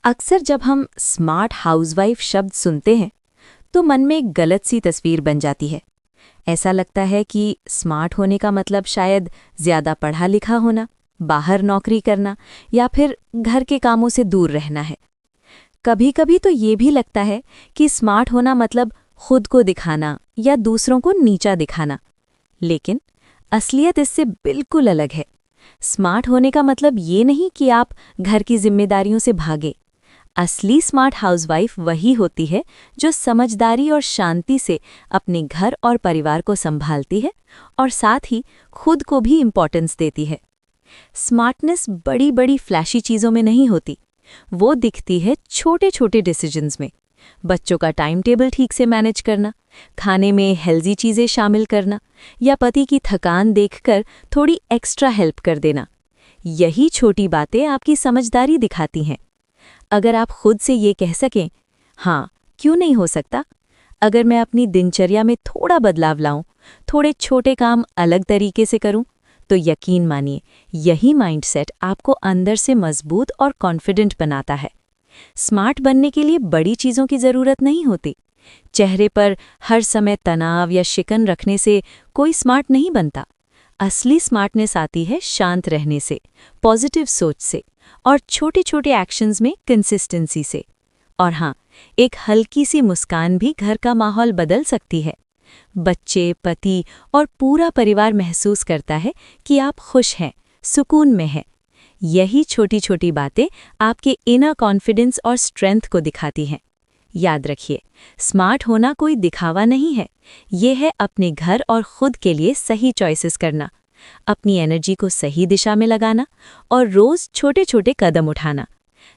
अक्सर जब हम स्मार्ट हाउसवाइफ शब्द सुनते हैं तो मन में एक गलत सी तस्वीर बन जाती है। ऐसा लगता है कि स्मार्ट होने का मतलब शायद ज़्यादा पढ़ा लिखा होना, बाहर नौकरी करना या फिर घर के कामों से दूर रहना है। कभी-कभी तो ये भी लगता है कि स्मार्ट होना मतलब खुद को दिखाना या दूसरों को नीचा दिखाना। लेकिन असलियत इससे बिल्कुल अलग है। स्मार्ट होने का मतलब ये नहीं कि आप घर की जिम्मेदारियों से भागे। असली स्मार्ट हाउसवाइफ वही होती है जो समझदारी और शांति से अपने घर और परिवार को संभालती है और साथ ही खुद को भी इम्पोर्टेंस देती है। स्मार्टनेस बड़ी बड़ी फ्लैशी चीज़ों में नहीं होती, वो दिखती है छोटे छोटे डिसीजंस में। बच्चों का टाइम टेबल ठीक से मैनेज करना, खाने में हेल्दी चीज़ें शामिल करना या पति की थकान देखकर थोड़ी एक्स्ट्रा हेल्प कर देना। यही छोटी बातें आपकी समझदारी दिखाती हैं। अगर आप खुद से ये कह सकें, हाँ क्यों नहीं हो सकता, अगर मैं अपनी दिनचर्या में थोड़ा बदलाव लाऊं, थोड़े छोटे काम अलग तरीके से करूं, तो यकीन मानिए यही माइंडसेट आपको अंदर से मजबूत और कॉन्फिडेंट बनाता है। स्मार्ट बनने के लिए बड़ी चीज़ों की ज़रूरत नहीं होती। चेहरे पर हर समय तनाव या शिकन रखने से कोई स्मार्ट नहीं बनता। असली स्मार्टनेस आती है शांत रहने से, पॉजिटिव सोच से और छोटे छोटे एक्शंस में कंसिस्टेंसी से। और हाँ, एक हल्की सी मुस्कान भी घर का माहौल बदल सकती है। बच्चे, पति और पूरा परिवार महसूस करता है कि आप खुश हैं, सुकून में हैं। यही छोटी छोटी बातें आपके इनर कॉन्फिडेंस और स्ट्रेंथ को दिखाती हैं। याद रखिए, स्मार्ट होना कोई दिखावा नहीं है, ये है अपने घर और खुद के लिए सही चॉइसेस करना, अपनी एनर्जी को सही दिशा में लगाना और रोज़ छोटे छोटे कदम उठाना।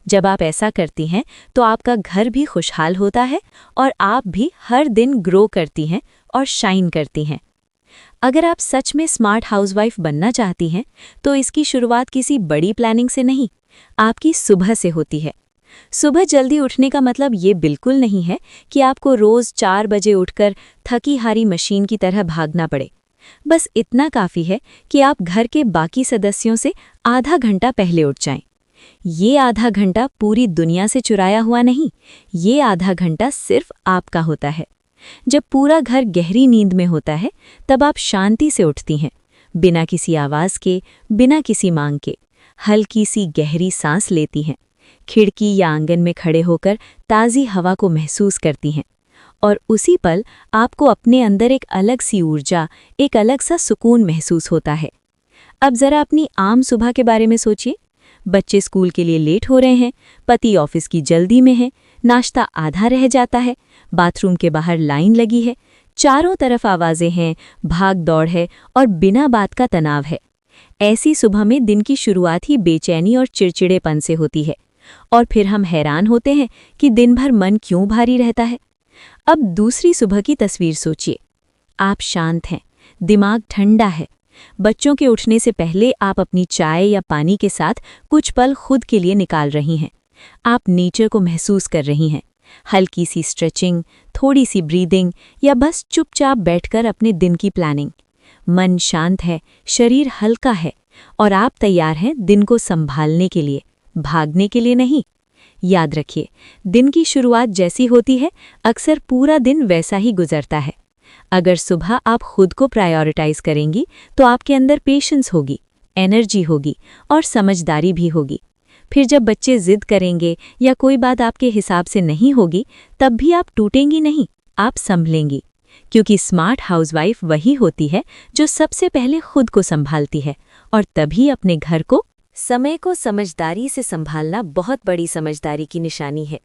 जब आप ऐसा करती हैं तो आपका घर भी खुशहाल होता है और आप भी हर दिन ग्रो करती हैं और शाइन करती हैं। अगर आप सच में स्मार्ट हाउसवाइफ बनना चाहती हैं तो इसकी शुरुआत किसी बड़ी प्लानिंग से नहीं, आपकी सुबह से होती है। सुबह जल्दी उठने का मतलब ये बिल्कुल नहीं है कि आपको रोज़ 4 बजे उठकर थकी हारी मशीन की तरह भागना पड़े। बस इतना काफ़ी है कि आप घर के बाकी सदस्यों से आधा घंटा पहले उठ जाएं। ये आधा घंटा पूरी दुनिया से चुराया हुआ नहीं, ये आधा घंटा सिर्फ आपका होता है। जब पूरा घर गहरी नींद में होता है तब आप शांति से उठती हैं, बिना किसी आवाज़ के, बिना किसी मांग के। हल्की सी गहरी सांस लेती हैं, खिड़की या आंगन में खड़े होकर ताज़ी हवा को महसूस करती हैं और उसी पल आपको अपने अंदर एक अलग सी ऊर्जा, एक अलग सा सुकून महसूस होता है। अब ज़रा अपनी आम सुबह के बारे में सोचिए। बच्चे स्कूल के लिए लेट हो रहे हैं, पति ऑफिस की जल्दी में है, नाश्ता आधा रह जाता है, बाथरूम के बाहर लाइन लगी है, चारों तरफ आवाज़ें हैं, भाग दौड़ है और बिना बात का तनाव है। ऐसी सुबह में दिन की शुरुआत ही बेचैनी और चिड़चिड़ेपन से होती है और फिर हम हैरान होते हैं कि दिन भर मन क्यों भारी रहता है। अब दूसरी सुबह की तस्वीर सोचिए। आप शांत हैं, दिमाग ठंडा है। बच्चों के उठने से पहले आप अपनी चाय या पानी के साथ कुछ पल खुद के लिए निकाल रही हैं। आप नेचर को महसूस कर रही हैं, हल्की सी स्ट्रेचिंग, थोड़ी सी ब्रीदिंग या बस चुपचाप बैठकर अपने दिन की प्लानिंग। मन शांत है, शरीर हल्का है और आप तैयार हैं दिन को संभालने के लिए, भागने के लिए नहीं। याद रखिए, दिन की शुरुआत जैसी होती है अक्सर पूरा दिन वैसा ही गुजरता है। अगर सुबह आप खुद को प्रायोरिटाइज करेंगी तो आपके अंदर पेशेंस होगी, एनर्जी होगी और समझदारी भी होगी। फिर जब बच्चे जिद करेंगे या कोई बात आपके हिसाब से नहीं होगी, तब भी आप टूटेंगी नहीं, आप संभलेंगी। क्योंकि स्मार्ट हाउसवाइफ वही होती है जो सबसे पहले खुद को संभालती है और तभी अपने घर को। समय को समझदारी से संभालना बहुत बड़ी समझदारी की निशानी है,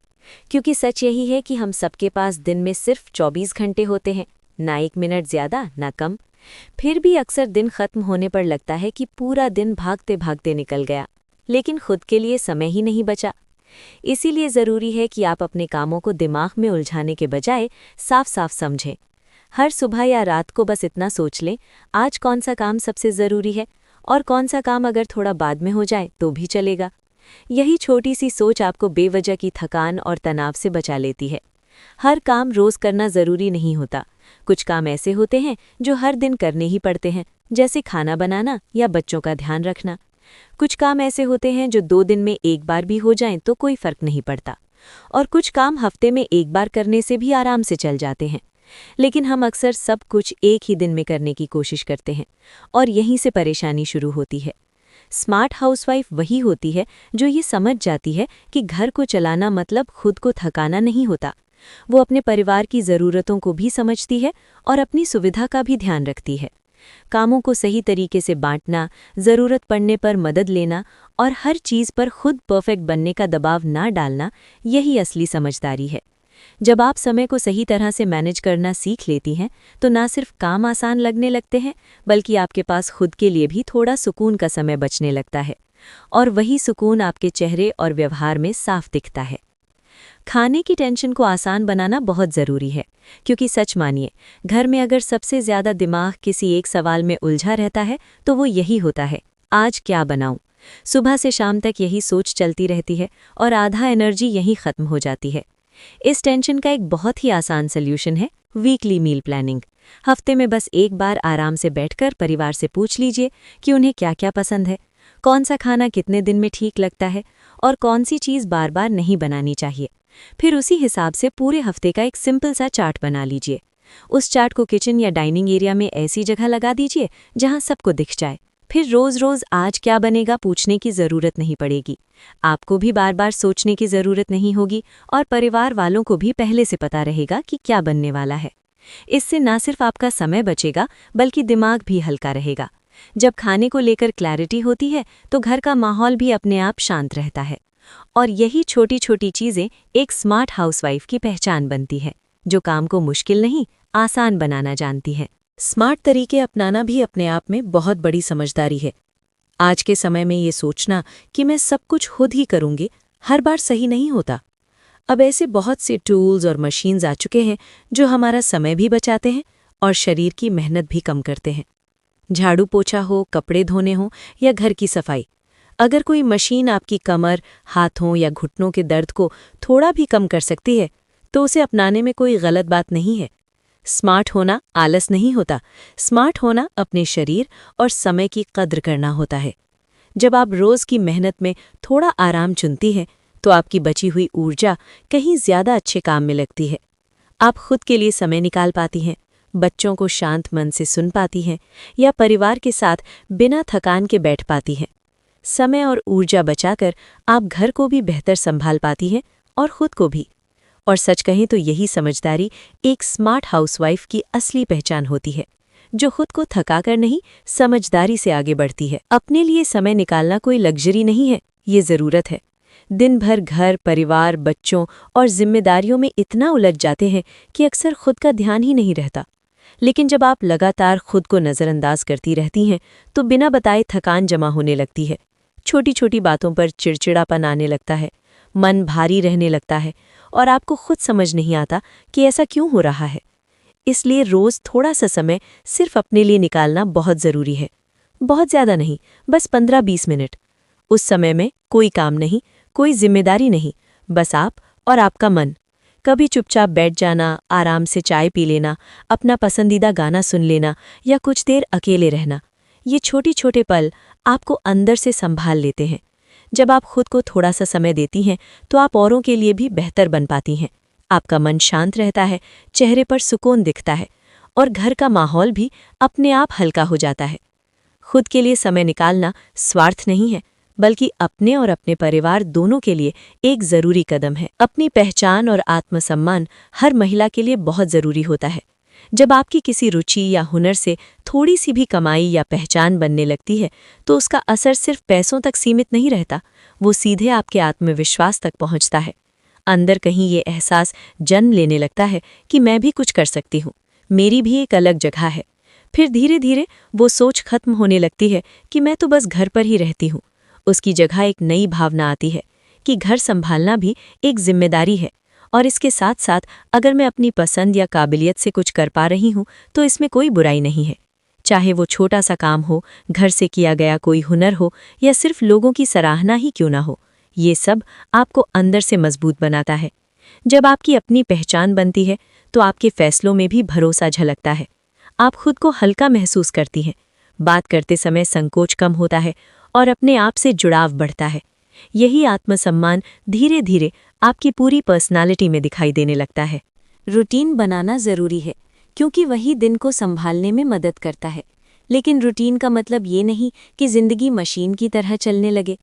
क्योंकि सच यही है कि हम सबके पास दिन में सिर्फ 24 घंटे होते हैं, ना 1 मिनट ज़्यादा ना कम। फिर भी अक्सर दिन खत्म होने पर लगता है कि पूरा दिन भागते भागते निकल गया, लेकिन खुद के लिए समय ही नहीं बचा। इसीलिए ज़रूरी है कि आप अपने कामों को दिमाग में उलझाने के बजाय साफ साफ समझें। हर सुबह या रात को बस इतना सोच लें, आज कौन सा काम सबसे ज़रूरी है और कौन सा काम अगर थोड़ा बाद में हो जाए तो भी चलेगा। यही छोटी सी सोच आपको बेवजह की थकान और तनाव से बचा लेती है। हर काम रोज़ करना ज़रूरी नहीं होता। कुछ काम ऐसे होते हैं जो हर दिन करने ही पड़ते हैं, जैसे खाना बनाना या बच्चों का ध्यान रखना। कुछ काम ऐसे होते हैं जो 2 दिन में एक बार भी हो जाएं तो कोई फर्क नहीं पड़ता, और कुछ काम हफ्ते में एक बार करने से भी आराम से चल जाते हैं। लेकिन हम अक्सर सब कुछ एक ही दिन में करने की कोशिश करते हैं, और यहीं से परेशानी शुरू होती है। स्मार्ट हाउसवाइफ वही होती है जो ये समझ जाती है कि घर को चलाना मतलब खुद को थकाना नहीं होता। वो अपने परिवार की ज़रूरतों को भी समझती है और अपनी सुविधा का भी ध्यान रखती है। कामों को सही तरीके से बांटना, ज़रूरत पड़ने पर मदद लेना और हर चीज़ पर खुद परफेक्ट बनने का दबाव ना डालना, यही असली समझदारी है। जब आप समय को सही तरह से मैनेज करना सीख लेती हैं, तो ना सिर्फ काम आसान लगने लगते हैं, बल्कि आपके पास खुद के लिए भी थोड़ा सुकून का समय बचने लगता है। और वही सुकून आपके चेहरे और व्यवहार में साफ दिखता है। खाने की टेंशन को आसान बनाना बहुत ज़रूरी है, क्योंकि सच मानिए, घर में अगर सबसे ज़्यादा दिमाग किसी एक सवाल में उलझा रहता है तो वो यही होता है, आज क्या बनाऊं। सुबह से शाम तक यही सोच चलती रहती है और आधा एनर्जी यहीं ख़त्म हो जाती है। इस टेंशन का एक बहुत ही आसान सल्यूशन है वीकली मील प्लानिंग। हफ्ते में बस एक बार आराम से बैठकर परिवार से पूछ लीजिए कि उन्हें क्या क्या पसंद है, कौन सा खाना कितने दिन में ठीक लगता है और कौन सी चीज़ बार बार नहीं बनानी चाहिए। फिर उसी हिसाब से पूरे हफ्ते का एक सिंपल सा चार्ट बना लीजिए। उस चार्ट को किचन या डाइनिंग एरिया में ऐसी जगह लगा दीजिए जहां सबको दिख जाए। फिर रोज़-रोज़ आज क्या बनेगा पूछने की ज़रूरत नहीं पड़ेगी। आपको भी बार बार सोचने की ज़रूरत नहीं होगी और परिवार वालों को भी पहले से पता रहेगा कि क्या बनने वाला है। इससे ना सिर्फ आपका समय बचेगा, बल्कि दिमाग भी हल्का रहेगा। जब खाने को लेकर क्लैरिटी होती है तो घर का माहौल भी अपने आप शांत रहता है। और यही छोटी छोटी चीज़ें एक स्मार्ट हाउसवाइफ की पहचान बनती है, जो काम को मुश्किल नहीं, आसान बनाना जानती है। स्मार्ट तरीके अपनाना भी अपने आप में बहुत बड़ी समझदारी है। आज के समय में ये सोचना कि मैं सब कुछ खुद ही करूँगी, हर बार सही नहीं होता। अब ऐसे बहुत से टूल्स और मशीन्स आ चुके हैं जो हमारा समय भी बचाते हैं और शरीर की मेहनत भी कम करते हैं। झाड़ू पोछा हो, कपड़े धोने हो या घर की सफाई, अगर कोई मशीन आपकी कमर, हाथों या घुटनों के दर्द को थोड़ा भी कम कर सकती है, तो उसे अपनाने में कोई गलत बात नहीं है। स्मार्ट होना आलस नहीं होता, स्मार्ट होना अपने शरीर और समय की कद्र करना होता है। जब आप रोज़ की मेहनत में थोड़ा आराम चुनती हैं, तो आपकी बची हुई ऊर्जा कहीं ज़्यादा अच्छे काम में लगती है। आप खुद के लिए समय निकाल पाती हैं, बच्चों को शांत मन से सुन पाती हैं या परिवार के साथ बिना थकान के बैठ पाती हैं। समय और ऊर्जा बचाकर आप घर को भी बेहतर संभाल पाती हैं और खुद को भी। और सच कहें तो यही समझदारी एक स्मार्ट हाउसवाइफ की असली पहचान होती है, जो खुद को थकाकर नहीं, समझदारी से आगे बढ़ती है। अपने लिए समय निकालना कोई लग्जरी नहीं है, ये ज़रूरत है। दिन भर घर, परिवार, बच्चों और जिम्मेदारियों में इतना उलझ जाते हैं कि अक्सर खुद का ध्यान ही नहीं रहता। लेकिन जब आप लगातार खुद को नज़रअंदाज करती रहती हैं, तो बिना बताए थकान जमा होने लगती है। छोटी छोटी बातों पर चिड़चिड़ापन आने लगता है, मन भारी रहने लगता है और आपको खुद समझ नहीं आता कि ऐसा क्यों हो रहा है। इसलिए रोज़ थोड़ा सा समय सिर्फ अपने लिए निकालना बहुत ज़रूरी है। बहुत ज़्यादा नहीं, बस 15-20 मिनट। उस समय में कोई काम नहीं, कोई जिम्मेदारी नहीं, बस आप और आपका मन। कभी चुपचाप बैठ जाना, आराम से चाय पी लेना, अपना पसंदीदा गाना सुन लेना या कुछ देर अकेले रहना। ये छोटे छोटे पल आपको अंदर से संभाल लेते हैं। जब आप खुद को थोड़ा सा समय देती हैं, तो आप औरों के लिए भी बेहतर बन पाती हैं। आपका मन शांत रहता है, चेहरे पर सुकून दिखता है और घर का माहौल भी अपने आप हल्का हो जाता है। खुद के लिए समय निकालना स्वार्थ नहीं है, बल्कि अपने और अपने परिवार दोनों के लिए एक ज़रूरी कदम है। अपनी पहचान और आत्मसम्मान हर महिला के लिए बहुत ज़रूरी होता है। जब आपकी किसी रुचि या हुनर से थोड़ी सी भी कमाई या पहचान बनने लगती है, तो उसका असर सिर्फ पैसों तक सीमित नहीं रहता, वो सीधे आपके आत्मविश्वास तक पहुंचता है। अंदर कहीं ये एहसास जन्म लेने लगता है कि मैं भी कुछ कर सकती हूँ, मेरी भी एक अलग जगह है। फिर धीरे धीरे वो सोच खत्म होने लगती है कि मैं तो बस घर पर ही रहती हूँ। उसकी जगह एक नई भावना आती है कि घर संभालना भी एक जिम्मेदारी है, और इसके साथ साथ अगर मैं अपनी पसंद या काबिलियत से कुछ कर पा रही हूँ तो इसमें कोई बुराई नहीं है। चाहे वो छोटा सा काम हो, घर से किया गया कोई हुनर हो या सिर्फ लोगों की सराहना ही क्यों ना हो, ये सब आपको अंदर से मजबूत बनाता है। जब आपकी अपनी पहचान बनती है तो आपके फैसलों में भी भरोसा झलकता है। आप खुद को हल्का महसूस करती हैं, बात करते समय संकोच कम होता है और अपने आप से जुड़ाव बढ़ता है। यही आत्मसम्मान धीरे धीरे आपकी पूरी पर्सनालिटी में दिखाई देने लगता है। रूटीन बनाना ज़रूरी है, क्योंकि वही दिन को संभालने में मदद करता है। लेकिन रूटीन का मतलब ये नहीं कि ज़िंदगी मशीन की तरह चलने लगे।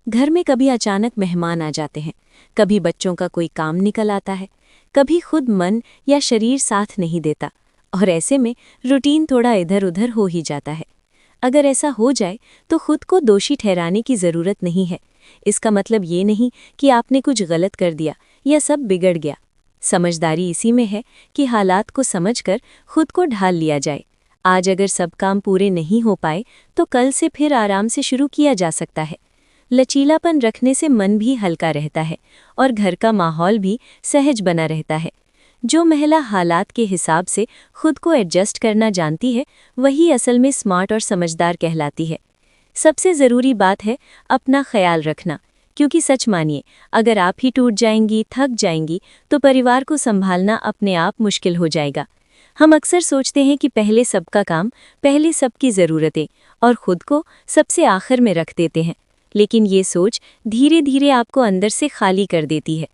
घर में कभी अचानक मेहमान आ जाते हैं, कभी बच्चों का कोई काम निकल आता है, कभी खुद मन या शरीर साथ नहीं देता, और ऐसे में रूटीन थोड़ा इधर उधर हो ही जाता है। अगर ऐसा हो जाए तो खुद को दोषी ठहराने की ज़रूरत नहीं है। इसका मतलब ये नहीं कि आपने कुछ गलत कर दिया या सब बिगड़ गया। समझदारी इसी में है कि हालात को समझकर खुद को ढाल लिया जाए। आज अगर सब काम पूरे नहीं हो पाए तो कल से फिर आराम से शुरू किया जा सकता है। लचीलापन रखने से मन भी हल्का रहता है और घर का माहौल भी सहज बना रहता है। जो महिला हालात के हिसाब से खुद को एडजस्ट करना जानती है, वही असल में स्मार्ट और समझदार कहलाती है। सबसे ज़रूरी बात है अपना ख्याल रखना, क्योंकि सच मानिए, अगर आप ही टूट जाएंगी, थक जाएंगी, तो परिवार को संभालना अपने आप मुश्किल हो जाएगा। हम अक्सर सोचते हैं कि पहले सबका काम, पहले सबकी ज़रूरतें और खुद को सबसे आखिर में रख देते हैं। लेकिन ये सोच धीरे धीरे आपको अंदर से खाली कर देती है।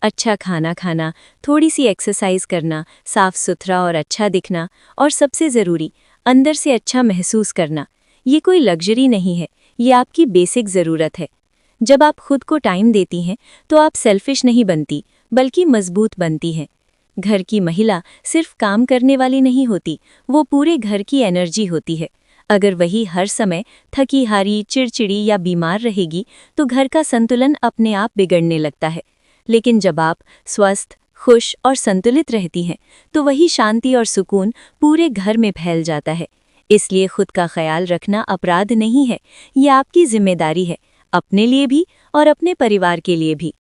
अच्छा खाना खाना, थोड़ी सी एक्सरसाइज करना, साफ सुथरा और अच्छा दिखना, और सबसे ज़रूरी अंदर से अच्छा महसूस करना, ये कोई लग्जरी नहीं है, ये आपकी बेसिक ज़रूरत है। जब आप खुद को टाइम देती हैं तो आप सेल्फिश नहीं बनती, बल्कि मजबूत बनती हैं। घर की महिला सिर्फ काम करने वाली नहीं होती, वो पूरे घर की एनर्जी होती है। अगर वही हर समय थकी हारी, चिड़चिड़ी या बीमार रहेगी तो घर का संतुलन अपने आप बिगड़ने लगता है। लेकिन जब आप स्वस्थ, खुश और संतुलित रहती हैं तो वही शांति और सुकून पूरे घर में फैल जाता है। इसलिए खुद का ख्याल रखना अपराध नहीं है, ये आपकी जिम्मेदारी है, अपने लिए भी और अपने परिवार के लिए भी।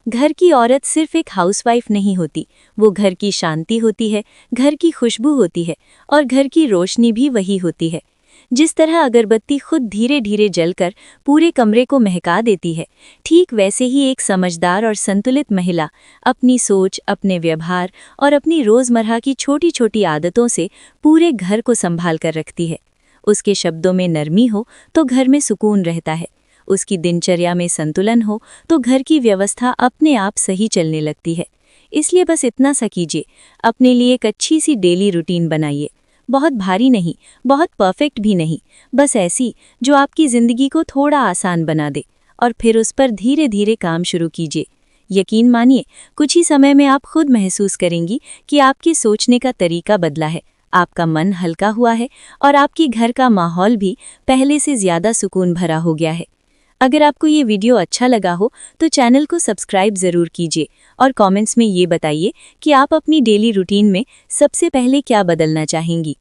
घर की औरत सिर्फ एक हाउसवाइफ नहीं होती, वो घर की शांति होती है, घर की खुशबू होती है और घर की रोशनी भी वही होती है। जिस तरह अगरबत्ती खुद धीरे धीरे जलकर पूरे कमरे को महका देती है, ठीक वैसे ही एक समझदार और संतुलित महिला अपनी सोच, अपने व्यवहार और अपनी रोज़मर्रा की छोटी छोटी आदतों से पूरे घर को संभाल कर रखती है। उसके शब्दों में नरमी हो तो घर में सुकून रहता है, उसकी दिनचर्या में संतुलन हो तो घर की व्यवस्था अपने आप सही चलने लगती है। इसलिए बस इतना सा कीजिए, अपने लिए एक अच्छी सी डेली रूटीन बनाइए। बहुत भारी नहीं, बहुत परफेक्ट भी नहीं, बस ऐसी जो आपकी ज़िंदगी को थोड़ा आसान बना दे, और फिर उस पर धीरे धीरे काम शुरू कीजिए। यकीन मानिए, कुछ ही समय में आप खुद महसूस करेंगी कि आपके सोचने का तरीका बदला है, आपका मन हल्का हुआ है और आपकी घर का माहौल भी पहले से ज़्यादा सुकून भरा हो गया है। अगर आपको ये वीडियो अच्छा लगा हो तो चैनल को सब्सक्राइब ज़रूर कीजिए और कमेंट्स में ये बताइए कि आप अपनी डेली रूटीन में सबसे पहले क्या बदलना चाहेंगी।